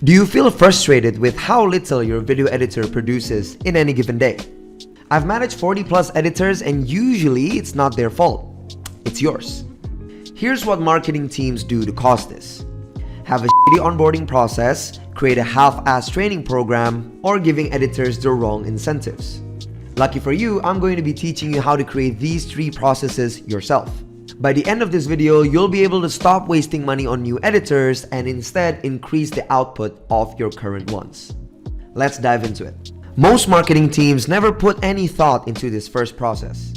Do you feel frustrated with how little your video editor produces in any given day? I've managed 40 plus editors and usually it's not their fault. It's yours. Here's what marketing teams do to cause this. Have a shitty onboarding process, create a half-assed training program, or giving editors the wrong incentives. Lucky for you, I'm going to be teaching you how to create these 3 processes yourself. By the end of this video, you'll be able to stop wasting money on new editors and instead increase the output of your current ones. Let's dive into it. Most marketing teams never put any thought into this first process,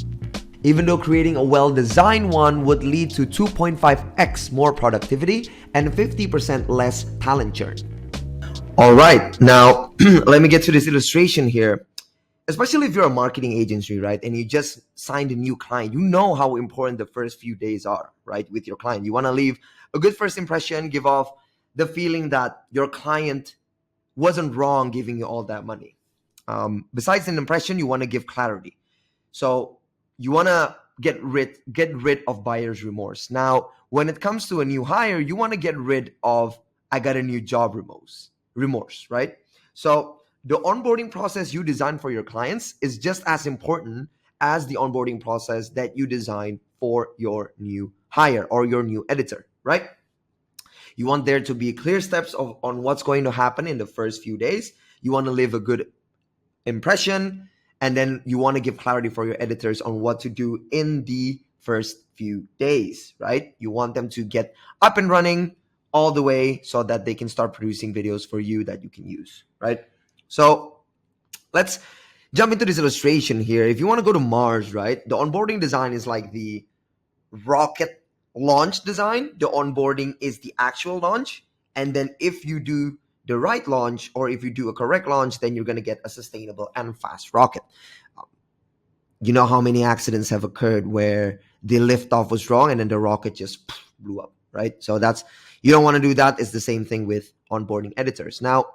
even though creating a well-designed one would lead to 2.5x more productivity and 50% less talent churn. Alright, now let me get to this illustration here. Especially if you're a marketing agency, right? And you just signed a new client, you know how important the first few days are, right? With your client, you want to leave a good first impression, give off the feeling that your client wasn't wrong giving you all that money. Besides an impression, you want to give clarity. So you want to get rid of buyer's remorse. Now, when it comes to a new hire, you want to get rid of I got a new job remorse, right? So the onboarding process you design for your clients is just as important as the onboarding process that you design for your new hire or your new editor, right? You want there to be clear steps on what's going to happen in the first few days. You want to leave a good impression, and then you want to give clarity for your editors on what to do in the first few days, right? You want them to get up and running all the way so that they can start producing videos for you that you can use, right? So let's jump into this illustration here. If you want to go to Mars, right, the onboarding design is like the rocket launch design. The onboarding is the actual launch. And then if you do the right launch or if you do a correct launch, then you're going to get a sustainable and fast rocket. You know how many accidents have occurred where the liftoff was wrong and then the rocket just blew up, right? So you don't want to do that. It's the same thing with onboarding editors. Now,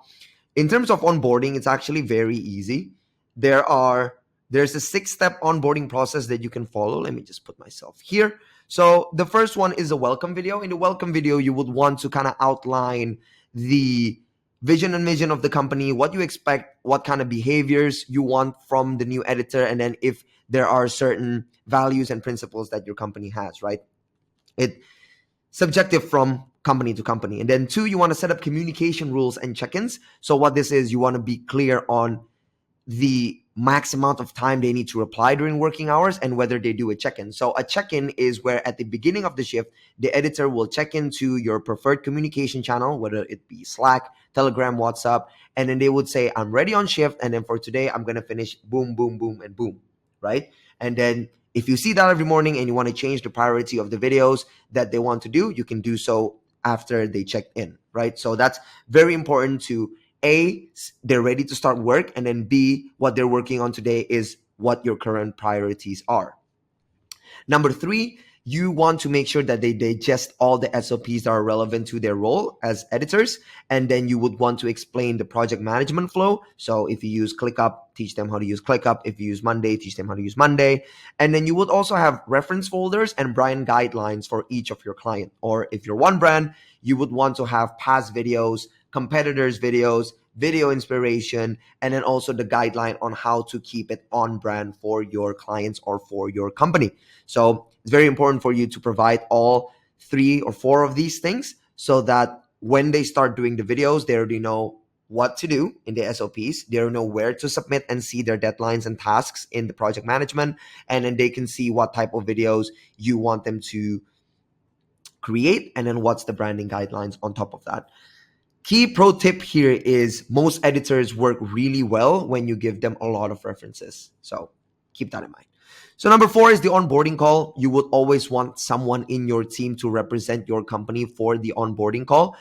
in terms of onboarding, it's actually very easy. There's a 6-step onboarding process that you can follow. Let me just put myself here. So the first one is a welcome video. In the welcome video, you would want to kind of outline the vision and mission of the company, what you expect, what kind of behaviors you want from the new editor, and then if there are certain values and principles that your company has, right? It's subjective from company to company. And then 2, you want to set up communication rules and check-ins. So what this is, you want to be clear on the max amount of time they need to reply during working hours and whether they do a check-in. So a check-in is where at the beginning of the shift, the editor will check into your preferred communication channel, whether it be Slack, Telegram, WhatsApp, and then they would say, I'm ready on shift. And then for today, I'm going to finish boom, boom, boom, and boom, right? And then if you see that every morning and you want to change the priority of the videos that they want to do, you can do so after they check in, right? So that's very important to A, they're ready to start work, and then B, what they're working on today is what your current priorities are. Number 3, you want to make sure that they digest all the SOPs that are relevant to their role as editors. And then you would want to explain the project management flow. So if you use ClickUp, teach them how to use ClickUp. If you use Monday, teach them how to use Monday. And then you would also have reference folders and brand guidelines for each of your client. Or if you're one brand, you would want to have past videos, competitors' videos, video inspiration, and then also the guideline on how to keep it on brand for your clients or for your company. So it's very important for you to provide all 3 or 4 of these things so that when they start doing the videos, they already know what to do in the SOPs. They already know where to submit and see their deadlines and tasks in the project management. And then they can see what type of videos you want them to create. And then what's the branding guidelines on top of that. Key pro tip here is most editors work really well when you give them a lot of references. So keep that in mind. So number 4 is the onboarding call. You would always want someone in your team to represent your company for the onboarding call.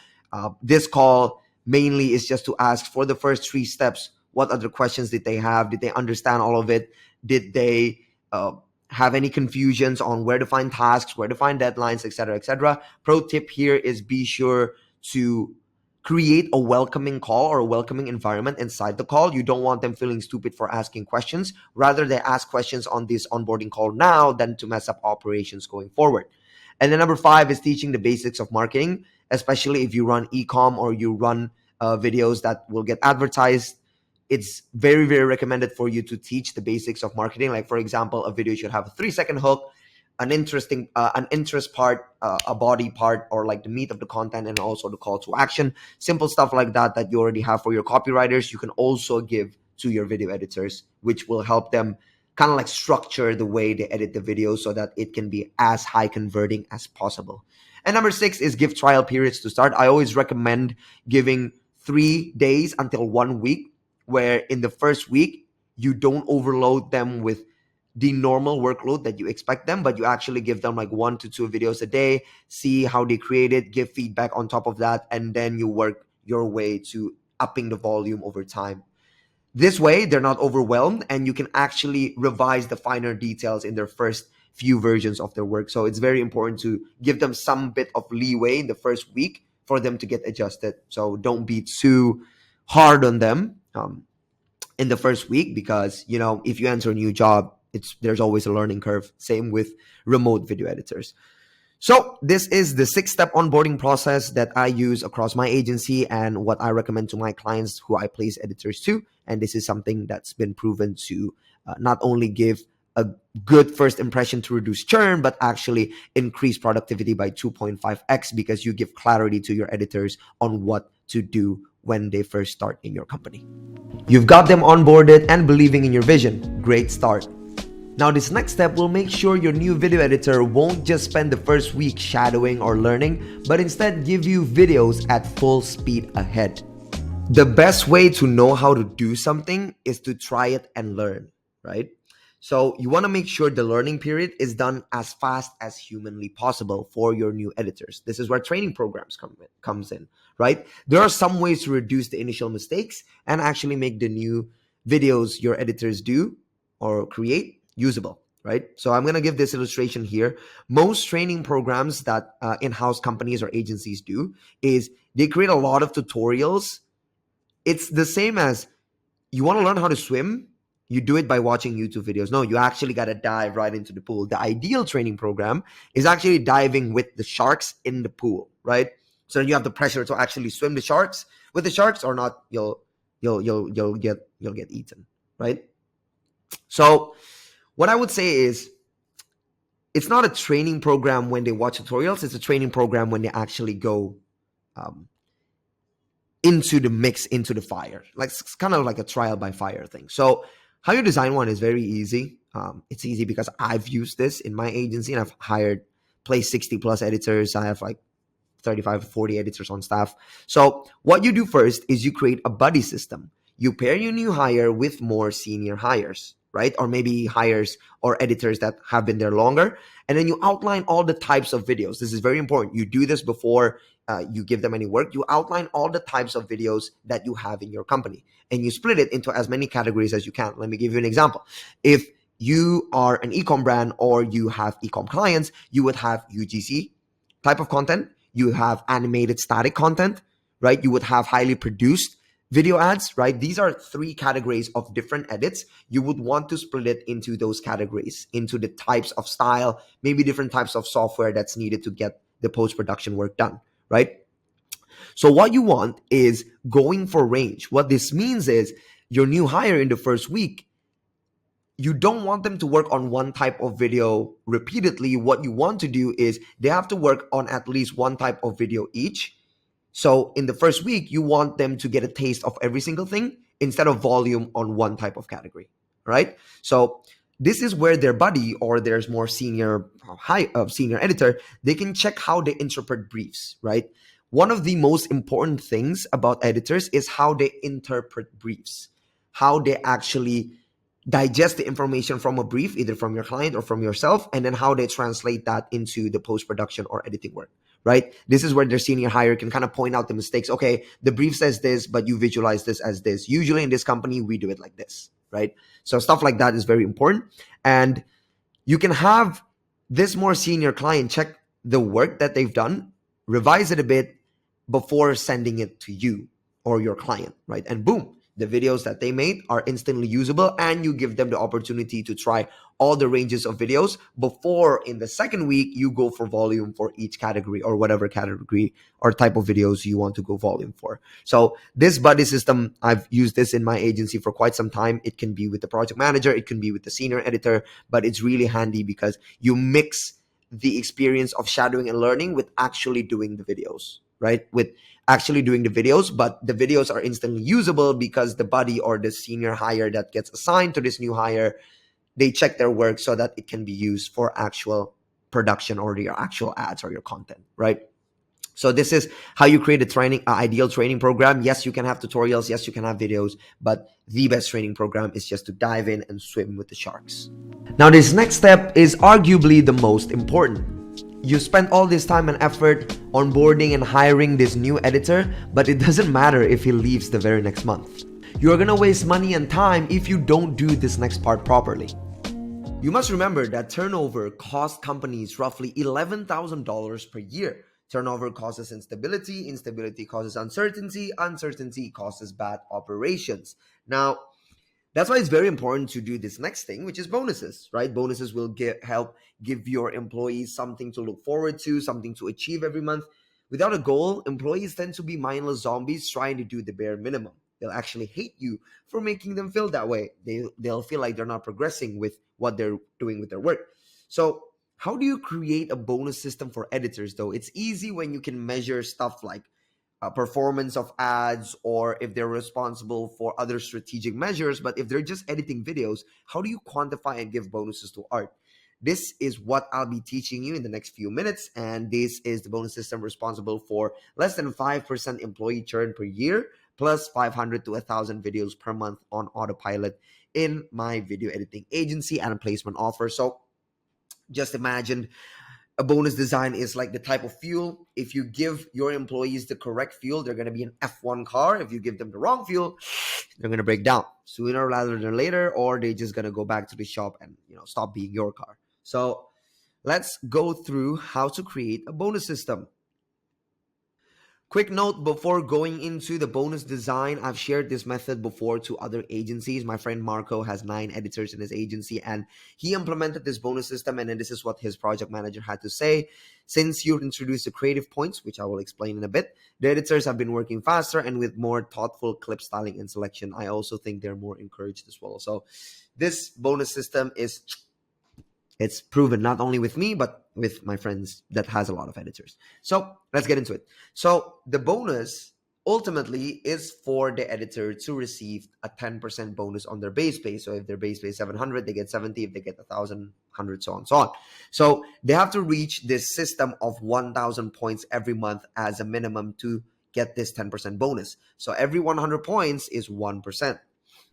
This call mainly is just to ask for the first 3 steps. What other questions did they have? Did they understand all of it? Did they have any confusions on where to find tasks, where to find deadlines, etc., etc.? Pro tip here is be sure to create a welcoming call or a welcoming environment inside the call. You don't want them feeling stupid for asking questions. Rather, they ask questions on this onboarding call now than to mess up operations going forward. And then number 5 is teaching the basics of marketing, especially if you run e-com or you run videos that will get advertised. It's very, very recommended for you to teach the basics of marketing. Like, for example, a video should have a 3-second hook, an interest part, a body part, or like the meat of the content, and also the call to action. Simple stuff like that that you already have for your copywriters, you can also give to your video editors, which will help them kind of like structure the way they edit the video so that it can be as high converting as possible. And number 6 is give trial periods to start. I always recommend giving 3 days until 1 week, where in the first week you don't overload them with the normal workload that you expect them, but you actually give them like 1 to 2 videos a day, see how they create it, give feedback on top of that, and then you work your way to upping the volume over time. This way, they're not overwhelmed, and you can actually revise the finer details in their first few versions of their work. So it's very important to give them some bit of leeway in the first week for them to get adjusted. So don't be too hard on them in the first week, because, you know, if you enter a new job, there's always a learning curve. Same with remote video editors. So this is the 6-step onboarding process that I use across my agency and what I recommend to my clients who I place editors to. And this is something that's been proven to not only give a good first impression to reduce churn, but actually increase productivity by 2.5x, because you give clarity to your editors on what to do when they first start in your company. You've got them onboarded and believing in your vision. Great start. Now, this next step will make sure your new video editor won't just spend the first week shadowing or learning, but instead give you videos at full speed ahead. The best way to know how to do something is to try it and learn, right? So you want to make sure the learning period is done as fast as humanly possible for your new editors. This is where training programs comes in, right? There are some ways to reduce the initial mistakes and actually make the new videos your editors do or create usable, right? So I'm going to give this illustration here. Most training programs that in-house companies or agencies do is they create a lot of tutorials. It's the same as, you want to learn how to swim, you do it by watching YouTube videos. No, you actually got to dive right into the pool. The ideal training program is actually diving with the sharks in the pool, right? So you have the pressure to actually swim with the sharks, or not, you'll get eaten, right? So what I would say is, it's not a training program when they watch tutorials. It's a training program when they actually go into the mix, into the fire. Like, it's kind of like a trial by fire thing. So how you design one is very easy. It's easy because I've used this in my agency, and I've placed 60 plus editors. I have like 35 to 40 editors on staff. So what you do first is you create a buddy system. You pair your new hire with more senior hires, right? Or maybe hires or editors that have been there longer. And then you outline all the types of videos. This is very important. You do this before you give them any work. You outline all the types of videos that you have in your company, and you split it into as many categories as you can. Let me give you an example. If you are an e-com brand or you have e-com clients, you would have UGC type of content. You have animated static content, right? You would have highly produced video ads, right? These are 3 categories of different edits. You would want to split it into those categories, into the types of style, maybe different types of software that's needed to get the post-production work done, right? So what you want is going for range. What this means is, your new hire in the first week, you don't want them to work on one type of video repeatedly. What you want to do is they have to work on at least one type of video each. So in the first week, you want them to get a taste of every single thing instead of volume on one type of category, right? So this is where their buddy, or there's more senior editor, they can check how they interpret briefs, right? One of the most important things about editors is how they interpret briefs, how they actually digest the information from a brief, either from your client or from yourself, and then how they translate that into the post-production or editing work, right? This is where their senior hire can kind of point out the mistakes. Okay, the brief says this, but you visualize this as this. Usually in this company, we do it like this, right? So stuff like that is very important. And you can have this more senior client check the work that they've done, revise it a bit before sending it to you or your client, right? And boom, The videos that they made are instantly usable, and you give them the opportunity to try all the ranges of videos before in the second week you go for volume for each category or whatever category or type of videos you want to go volume for. So this buddy system, I've used this in my agency for quite some time. It can be with the project manager, it can be with the senior editor, but it's really handy because you mix the experience of shadowing and learning with actually doing the videos, right? With actually doing the videos, but the videos are instantly usable because the buddy or the senior hire that gets assigned to this new hire, they check their work so that it can be used for actual production or your actual ads or your content, right? So this is how you create a training, ideal training program. Yes, you can have tutorials. Yes, you can have videos, but the best training program is just to dive in and swim with the sharks. Now, this next step is arguably the most important. You spend all this time and effort onboarding and hiring this new editor, but it doesn't matter if he leaves the very next month. You're gonna waste money and time if you don't do this next part properly. You must remember that turnover costs companies roughly $11,000 per year. Turnover causes instability, instability causes uncertainty, uncertainty causes bad operations. Now, that's why it's very important to do this next thing, which is bonuses, right? Bonuses will help give your employees something to look forward to, something to achieve every month. Without a goal, employees tend to be mindless zombies trying to do the bare minimum. They'll actually hate you for making them feel that way. They'll feel like they're not progressing with what they're doing with their work. So how do you create a bonus system for editors, though? It's easy when you can measure stuff like performance of ads, or if they're responsible for other strategic measures. But if they're just editing videos, how do you quantify and give bonuses to art? This is what I'll be teaching you in the next few minutes. And this is the bonus system responsible for less than 5% employee churn per year, plus 500 to 1,000 videos per month on autopilot in my video editing agency and a placement offer. So just imagine a bonus design is like the type of fuel. If you give your employees the correct fuel, they're going to be an F1 car. If you give them the wrong fuel, they're going to break down sooner rather than later, or they're just going to go back to the shop and stop being your car. So let's go through how to create a bonus system. Quick note before going into the bonus design, I've shared this method before to other agencies. My friend Marco has 9 editors in his agency, and he implemented this bonus system, and then this is what his project manager had to say. Since you introduced the creative points, which I will explain in a bit, the editors have been working faster and with more thoughtful clip styling and selection. I also think they're more encouraged as well. So this bonus system it's proven not only with me, but with my friends that has a lot of editors. So let's get into it. So the bonus ultimately is for the editor to receive a 10% bonus on their base pay. So if their base pay is 700, they get 70. If they get 1,000, 100, so on, so on. So they have to reach this system of 1,000 points every month as a minimum to get this 10% bonus. So every 100 points is 1%.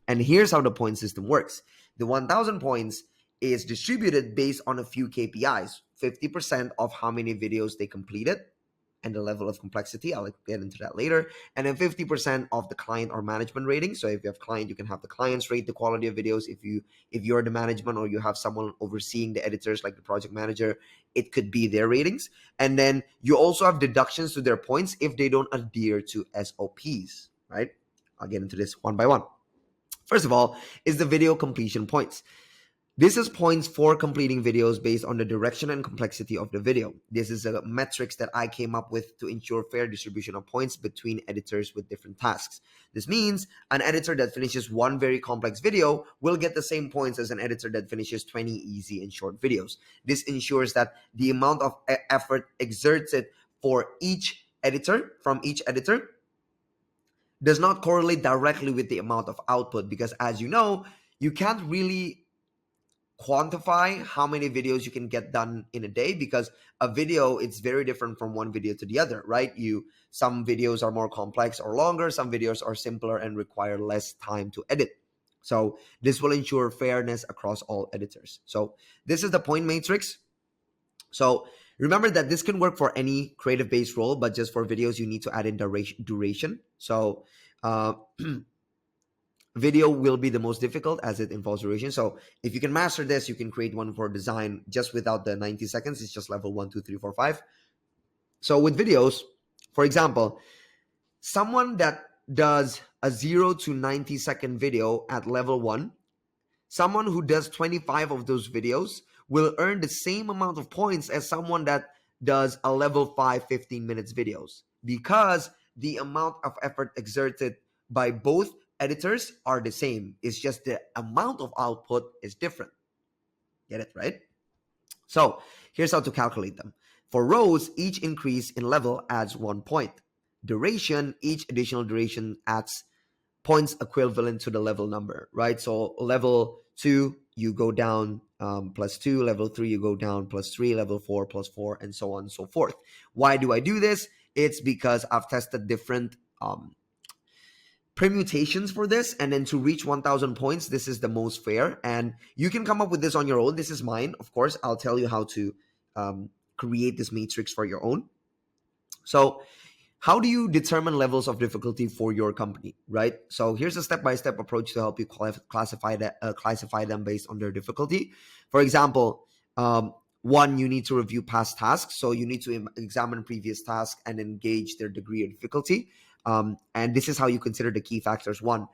And here's how the point system works. The 1,000 points is distributed based on a few KPIs. 50% of how many videos they completed and the level of complexity. I'll get into that later. And then 50% of the client or management rating. So if you have client, you can have the clients rate the quality of videos. If you're the management or you have someone overseeing the editors like the project manager, it could be their ratings. And then you also have deductions to their points if they don't adhere to SOPs, right? I'll get into this one by one. First of all is the video completion points. This is points for completing videos based on the direction and complexity of the video. This is a metrics that I came up with to ensure fair distribution of points between editors with different tasks. This means an editor that finishes one very complex video will get the same points as an editor that finishes 20 easy and short videos. This ensures that the amount of effort exerted for each editor, from each editor, does not correlate directly with the amount of output, because as you know, you can't really quantify how many videos you can get done in a day, because a video, it's very different from one video to the other, right? Some videos are more complex or longer, some videos are simpler and require less time to edit. So this will ensure fairness across all editors. So this is the point matrix. So remember that this can work for any creative based role, but just for videos you need to add in duration. So video will be the most difficult as it involves duration. So if you can master this, you can create one for design just without the 90 seconds. It's just level 1, 2, 3, 4, 5. So with videos, for example, someone that does a 0 to 90 second video at level 1, someone who does 25 of those videos will earn the same amount of points as someone that does a level 5 15 minutes videos, because the amount of effort exerted by both editors are the same. It's just the amount of output is different. Get it, right? So here's how to calculate them. For rows, each increase in level adds 1 point. Duration, each additional duration adds points equivalent to the level number, right? So level 2, you go down +2, level 3, you go down +3, level 4 +4, and so on and so forth. Why do I do this? It's because I've tested different permutations for this, and then to reach 1000 points, this is the most fair, and you can come up with this on your own. This is mine, of course. I'll tell you how to create this matrix for your own. So how do you determine levels of difficulty for your company, right? So here's a step-by-step approach to help you classify them based on their difficulty. For example, one, you need to review past tasks. So you need to examine previous tasks and engage their degree of difficulty. And this is how you consider the key factors. One,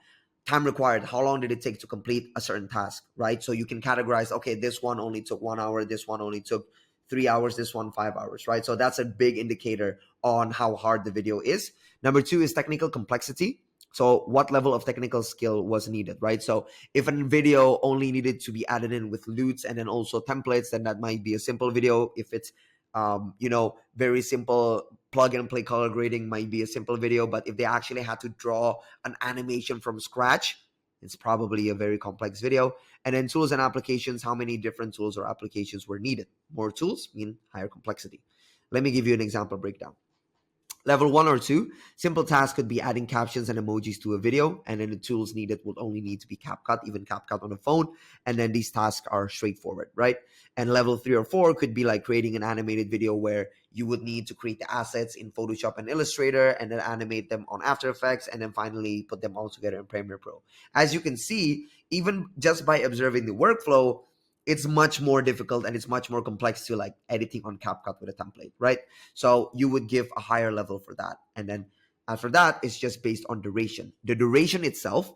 time required. How long did it take to complete a certain task, right? So you can categorize, okay, this one only took 1 hour, this one only took 3 hours, this one 5 hours, right? So that's a big indicator on how hard the video is. Number two is technical complexity. So what level of technical skill was needed, right? So if a video only needed to be added in with loots and then also templates, then that might be a simple video. If it's very simple plug and play color grading, might be a simple video. But if they actually had to draw an animation from scratch, it's probably a very complex video. And then tools and applications, how many different tools or applications were needed? More tools mean higher complexity. Let me give you an example breakdown. Level 1 or 2, simple task could be adding captions and emojis to a video, and then the tools needed would only need to be CapCut, even CapCut on the phone, and then these tasks are straightforward, right? And level 3 or 4 could be like creating an animated video where you would need to create the assets in Photoshop and Illustrator and then animate them on After Effects and then finally put them all together in Premiere Pro. As you can see, even just by observing the workflow, it's much more difficult and it's much more complex to like editing on CapCut with a template, right? So you would give a higher level for that. And then after that, it's just based on duration. The duration itself,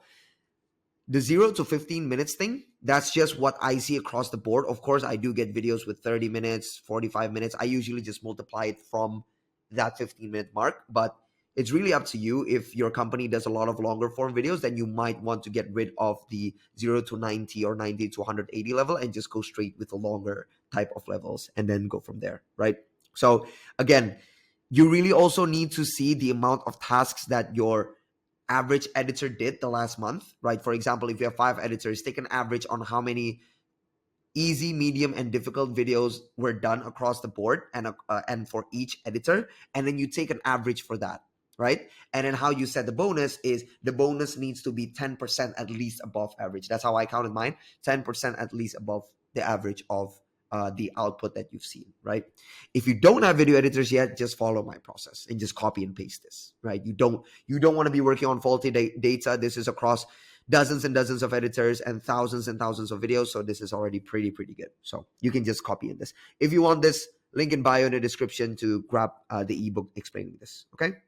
the 0 to 15 minutes thing, that's just what I see across the board. Of course, I do get videos with 30 minutes, 45 minutes. I usually just multiply it from that 15-minute mark, but it's really up to you. If your company does a lot of longer form videos, then you might want to get rid of the 0 to 90 or 90 to 180 level and just go straight with the longer type of levels and then go from there, right? So again, you really also need to see the amount of tasks that your average editor did the last month, right? For example, if you have 5 editors, take an average on how many easy, medium, and difficult videos were done across the board and for each editor, and then you take an average for that, right? And then how you set the bonus is the bonus needs to be 10% at least above average. That's how I counted mine, 10% at least above the average of the output that you've seen, right? If you don't have video editors yet, just follow my process and just copy and paste this, right? You don't want to be working on faulty data. This is across dozens and dozens of editors and thousands of videos. So this is already pretty good. So you can just copy in this. If you want this, link in bio in the description to grab the ebook explaining this, okay?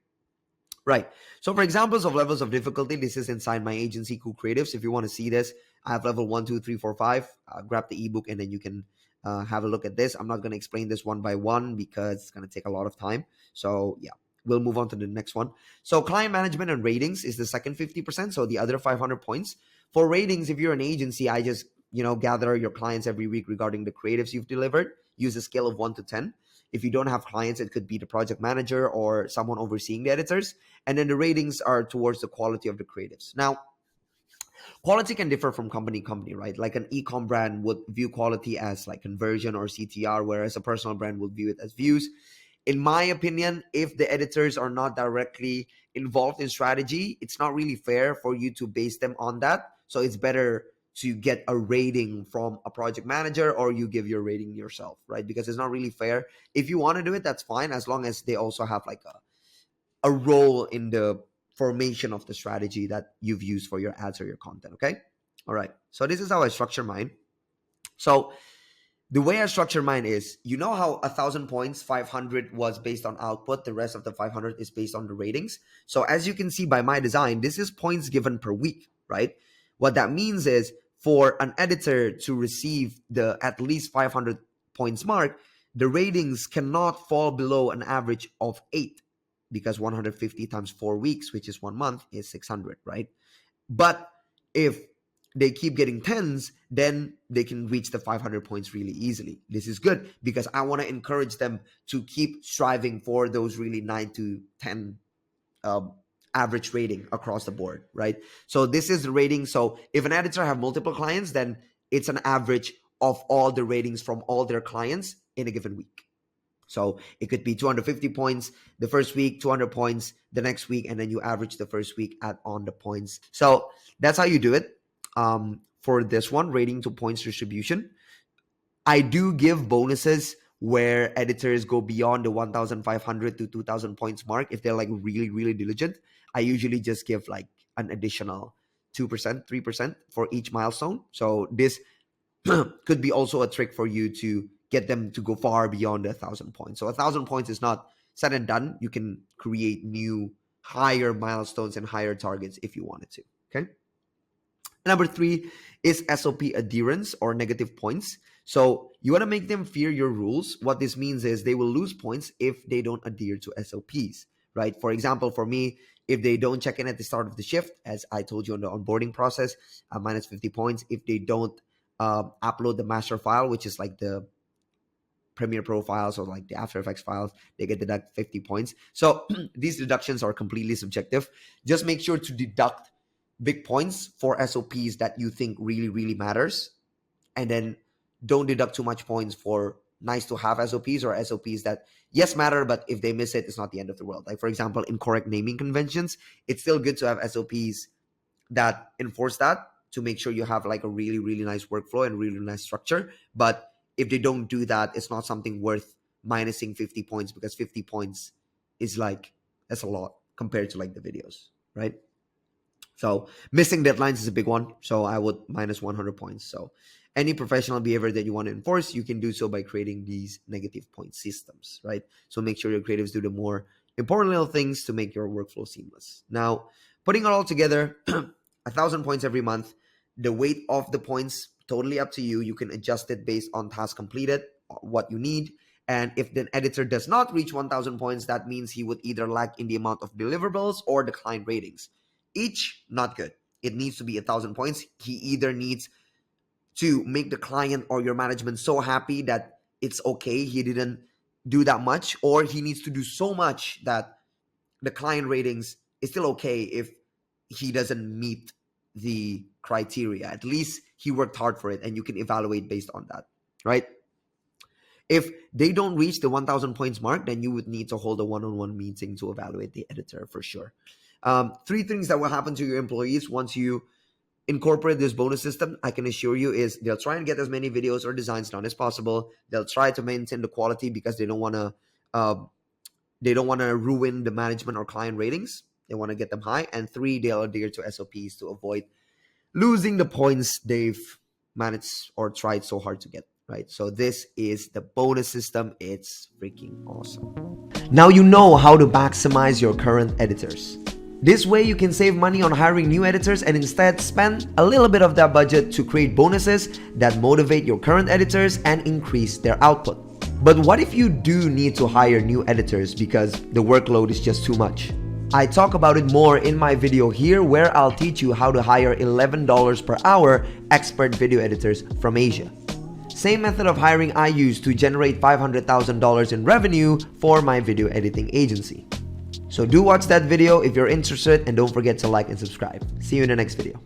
Right. So for examples of levels of difficulty, this is inside my agency, Cool Creatives. If you want to see this, I have level 1, 2, 3, 4, 5. Grab the ebook and then you can have a look at this. I'm not going to explain this one by one because it's going to take a lot of time. So yeah, we'll move on to the next one. So client management and ratings is the second 50%. So the other 500 points. For ratings, if you're an agency, I just, gather your clients every week regarding the creatives you've delivered. Use a scale of 1 to 10. If you don't have clients, it could be the project manager or someone overseeing the editors. And then the ratings are towards the quality of the creatives. Now, quality can differ from company to company, right? Like an e-com brand would view quality as like conversion or CTR, whereas a personal brand would view it as views. In my opinion, if the editors are not directly involved in strategy, it's not really fair for you to base them on that. So it's better to get a rating from a project manager or you give your rating yourself, right? Because it's not really fair. If you want to do it, that's fine, as long as they also have like a role in the formation of the strategy that you've used for your ads or your content, okay? All right. So this is how I structure mine. So the way I structure mine is, you know how 1,000 points, 500 was based on output, the rest of the 500 is based on the ratings. So as you can see by my design, this is points given per week, right? What that means is for an editor to receive the at least 500 points mark, the ratings cannot fall below an average of 8, because 150 times 4 weeks, which is 1 month, is 600, right? But if they keep getting 10s, then they can reach the 500 points really easily. This is good because I want to encourage them to keep striving for those really 9 to 10 average rating across the board, right? So this is the rating. So if an editor have multiple clients, then it's an average of all the ratings from all their clients in a given week. So it could be 250 points the first week, 200 points the next week, and then you average the first week, add on the points. So that's how you do it. For this one, rating to points distribution. I do give bonuses where editors go beyond the 1,500 to 2,000 points mark. If they're like really, really diligent, I usually just give like an additional 2%, 3% for each milestone. So this could be also a trick for you to get them to go far beyond 1,000 points. So 1,000 points is not said and done. You can create new higher milestones and higher targets if you wanted to. Okay. Number 3 is SOP adherence or negative points. So you want to make them fear your rules. What this means is they will lose points if they don't adhere to SOPs, right? For example, for me, if they don't check in at the start of the shift, as I told you on the onboarding process, minus 50 points. If they don't upload the master file, which is like the Premiere Pro files or like the After Effects files, they get deduct 50 points. So these deductions are completely subjective. Just make sure to deduct big points for SOPs that you think really, really matters. And then don't deduct too much points for nice to have SOPs or SOPs that, yes, matter, but if they miss it, it's not the end of the world. Like, for example, incorrect naming conventions, it's still good to have SOPs that enforce that to make sure you have like a really, really nice workflow and really nice structure. But if they don't do that, it's not something worth minusing 50 points, because 50 points is like, that's a lot compared to like the videos, right? So missing deadlines is a big one. So I would minus 100 points. So any professional behavior that you want to enforce, you can do so by creating these negative point systems, right? So make sure your creatives do the more important little things to make your workflow seamless. Now, putting it all together, 1,000 points every month. The weight of the points, totally up to you. You can adjust it based on tasks completed, what you need. And if the editor does not reach 1,000 points, that means he would either lack in the amount of deliverables or the client ratings. Each, not good. It needs to be 1,000 points. He either needs to make the client or your management so happy that it's okay, he didn't do that much, or he needs to do so much that the client ratings is still okay if he doesn't meet the criteria. At least he worked hard for it, and you can evaluate based on that, right? If they don't reach the 1,000 points mark, then you would need to hold a one-on-one meeting to evaluate the editor for sure. 3 things that will happen to your employees once you incorporate this bonus system, I can assure you, is they'll try and get as many videos or designs done as possible. They'll try to maintain the quality because they don't want to ruin the management or client ratings. They want to get them high. And 3, they'll adhere to SOPs to avoid losing the points they've managed or tried so hard to get, right? So this is the bonus system. It's freaking awesome. Now you know how to maximize your current editors. This way you can save money on hiring new editors and instead spend a little bit of that budget to create bonuses that motivate your current editors and increase their output. But what if you do need to hire new editors because the workload is just too much? I talk about it more in my video here, where I'll teach you how to hire $11 per hour expert video editors from Asia. Same method of hiring I use to generate $500,000 in revenue for my video editing agency. So do watch that video if you're interested, and don't forget to like and subscribe. See you in the next video.